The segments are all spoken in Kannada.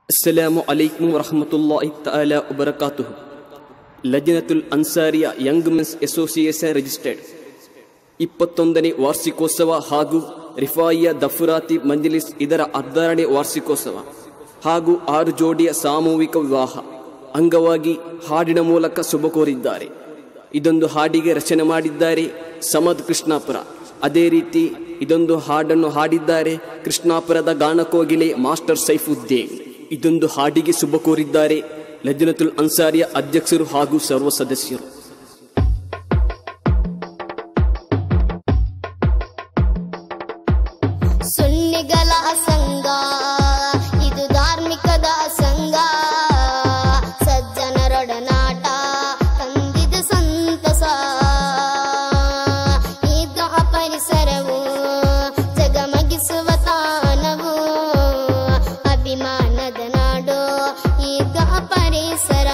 ಅಸ್ಸಲಾಮು ಅಲೈಕುಂ ವರಹಮತುಲ್ಲಾಹಿ ತಆಲಾ ವಬರಕಾತುಹು. ಲಜ್ನತುಲ್ ಅನ್ಸಾರಿಯಾ ಯಂಗ್ ಮೆನ್ಸ್ ಅಸೋಸಿಯೇಷನ್ ರಿಜಿಸ್ಟರ್ಡ್ 21ನೇ ವಾರ್ಷಿಕೋತ್ಸವ ಹಾಗೂ ರಿಫಾಯಿಯ ದಫ್ರಾತಿ ಮಂಜಲಿಸ್ ಇದರ 16ನೇ ವಾರ್ಷಿಕೋತ್ಸವ ಹಾಗೂ 6 ಜೋಡಿಯ ಸಾಮೂಹಿಕ ವಿವಾಹ ಅಂಗವಾಗಿ ಹಾಡಿನ ಮೂಲಕ ಶುಭ ಕೋರಿದ್ದಾರೆ. ಇದೊಂದು ಹಾಡಿಗೆ ರಚನೆ ಮಾಡಿದ್ದಾರೆ ಸಮದ್ ಕೃಷ್ಣಾಪುರ. ಅದೇ ರೀತಿ ಇದೊಂದು ಹಾಡನ್ನು ಹಾಡಿದ್ದಾರೆ ಕೃಷ್ಣಾಪುರದ ಗಾನಕೋಗಿಲೆ ಮಾಸ್ಟರ್ ಸೈಫುದ್ದೀನ್. ಇದೊಂದು ಹಾಡಿಗೆ ಶುಭ ಕೋರಿದ್ದಾರೆ ಲಜ್ನತುಲ್ ಅನ್ಸಾರಿಯ ಅಧ್ಯಕ್ಷರು ಹಾಗೂ ಸರ್ವ ಸದಸ್ಯರು. ಸುನ್ನಿಗಳ ಸಂಘ ಇದು ಧಾರ್ಮಿಕದ ಸಂಘ, ಸಜ್ಜನರೊಡನಾಟ ತಂದಿದ ಸಂತಸ. ಈಗ ಪರಿಸರವು ಜಗಮಗಿಸುವ ತಾಣವು, ಅಭಿಮಾನದ ನಾಡು ಈಗ ಪರಿಸರ.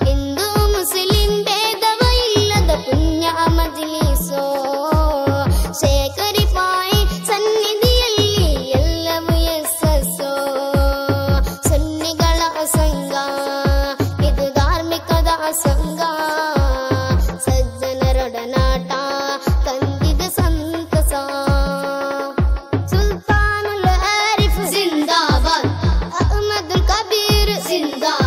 ಹಿಂದೂ ಮುಸ್ಲಿಂ ಭೇದವ ಇಲ್ಲದ ಪುಣ್ಯ ಮಜ್ಲಿಸೋ, ಶೇಖರಿಪಾಯಿ ಸನ್ನಿಧಿಯಲ್ಲಿ ಎಲ್ಲವೂ ಯಶಸ್ಸೋ. ಸುನ್ನಿಗಳ ಸಂಘ ಇದು ಧಾರ್ಮಿಕದ ಸಂಘ, ಸಜ್ಜನರೊಡನಾಟ ತಂದಿದ ಸಂತಸ. ಸುಲ್ತಾನುಲ್ ಆರಿಫ್ ಜಿಂದಾಬಾದ್, ಅಹ್ಮದುಲ್ ಕಬೀರ್ ಜಿಂದಾಬಾದ್.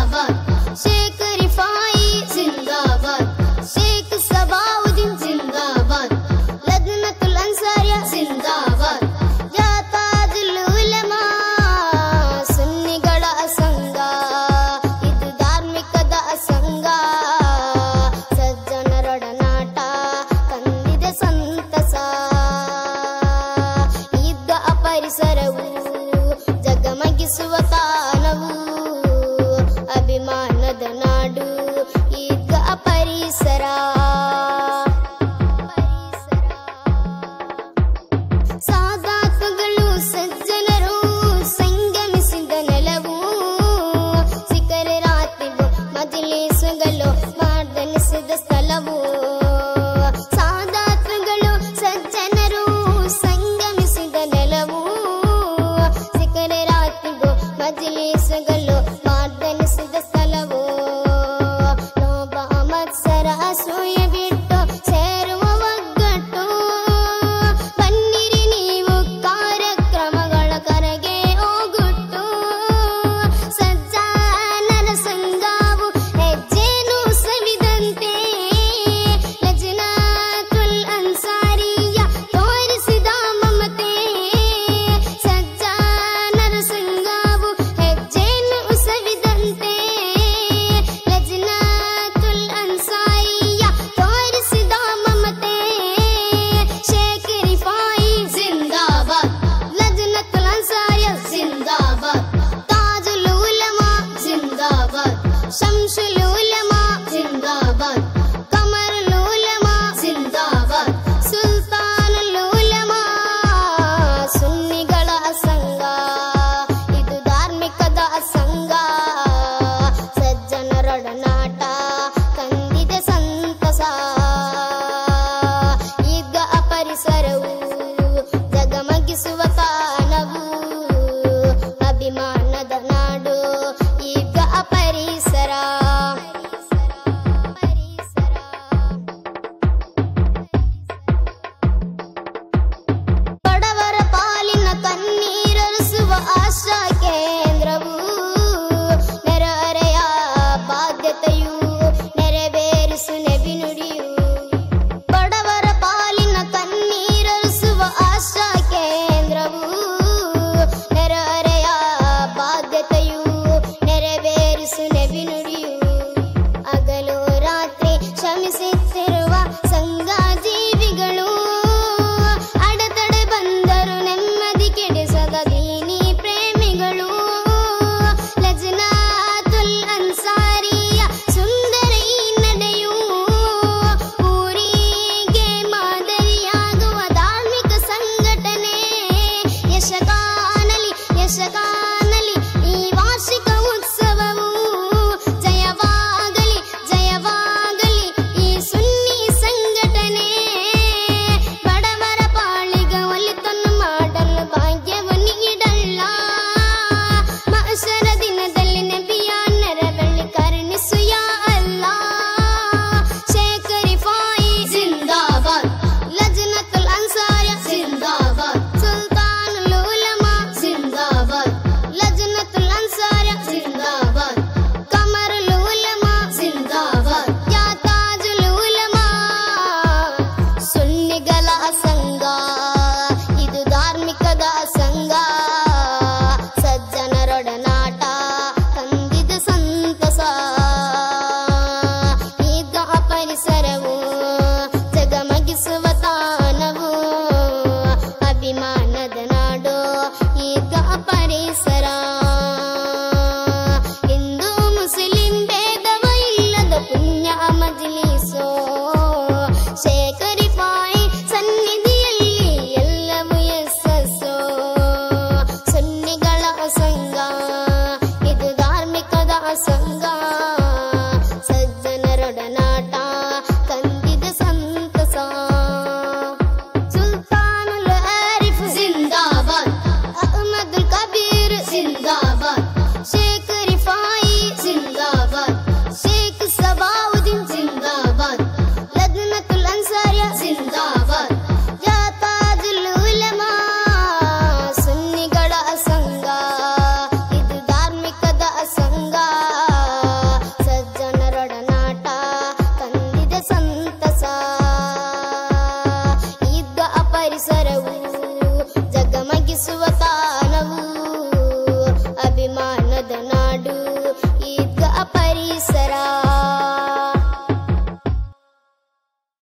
ಸಂಗ